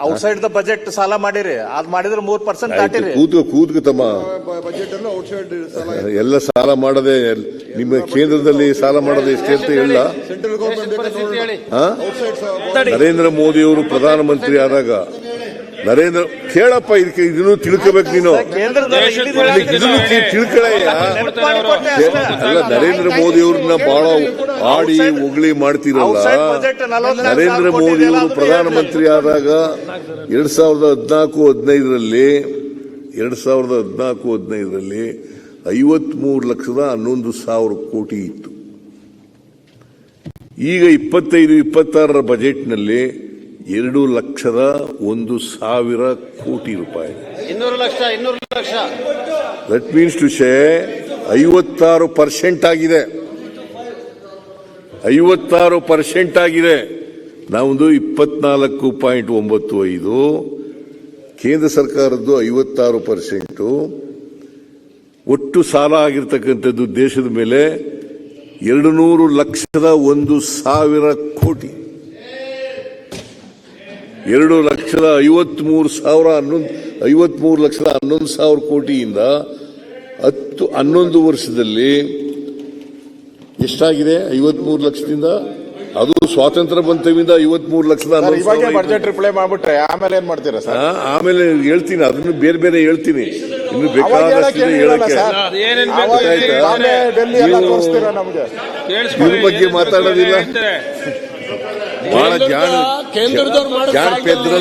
Outside the budget ಸಾಲ ಮಾಡಿರಿ, ಅದ್ ಮಾಡಿದ್ರೆ 3% ದಾಟಿರಿ. ಕೂತ್ಕ ತಮ್ಮ, ಎಲ್ಲ ಸಾಲ ಮಾಡದೆ ನಿಮ್ಮ ಕೇಂದ್ರದಲ್ಲಿ ಸಾಲ ಮಾಡದೆ ಎಷ್ಟೇ ಅಂತ ಹೇಳ. ನರೇಂದ್ರ ಮೋದಿ ಅವರು ಪ್ರಧಾನಮಂತ್ರಿ ಆದಾಗ ಕೇಳಪ್ಪ, ಇದನ್ನು ತಿಳ್ಕೋಬೇಕು ನೀನು, ಇದನ್ನು ತಿಳ್ಕೊಳ್ಳಯ್ಯ. ಅಲ್ಲ, ನರೇಂದ್ರ ಮೋದಿ ಅವ್ರನ್ನ ಬಹಳ ಆಡಿ ಹೊಗಳಿ ಮಾಡ್ತಿರಲ್ಲ. ನರೇಂದ್ರ ಮೋದಿ ಅವರು ಪ್ರಧಾನಮಂತ್ರಿ ಆದಾಗ 2014-15ರಲ್ಲಿ 53,11,00,000 ಕೋಟಿ ಇತ್ತು. ಈಗ 25-26ರ ಬಜೆಟ್ನಲ್ಲಿ 2,01,000 ಕೋಟಿ ರೂಪಾಯಿ. 200 lakh. That means to say 56% ಆಗಿದೆ. 56% ಆಗಿದೆ. ನಾವೊಂದು 24.95, ಕೇಂದ್ರ ಸರ್ಕಾರದ್ದು 56%. ಒಟ್ಟು ಸಾಲ ಆಗಿರ್ತಕ್ಕಂಥದ್ದು ದೇಶದ ಮೇಲೆ 2,01,000 ಕೋಟಿ. 2,53,11,000 ಕೋಟಿಯಿಂದ 11 ವರ್ಷದಲ್ಲಿ ಎಷ್ಟಾಗಿದೆ? 53 ಲಕ್ಷದಿಂದ, ಅದು ಸ್ವಾತಂತ್ರ್ಯ ಬಂತವಿಂದ 53,11,000. ಬಜೆಟ್ ರಿಪ್ಲೈ ಮಾಡ್ಬಿಟ್ರೆ ಆಮೇಲೆ ಏನ್ ಮಾಡ್ತೀರಾ ಸರ್? ಆಮೇಲೆ ಹೇಳ್ತೀನಿ, ಅದನ್ನು ಬೇರೆ ಹೇಳ್ತೀನಿ. ಇನ್ನು ಬೇಕಾದಷ್ಟು ಹೇಳಕ್ಕೆ ಇದ್ರ ಬಗ್ಗೆ ಮಾತಾಡೋದಿಲ್ಲ. ಬಹಳ ಜಾಣ ಪೆದ್ರ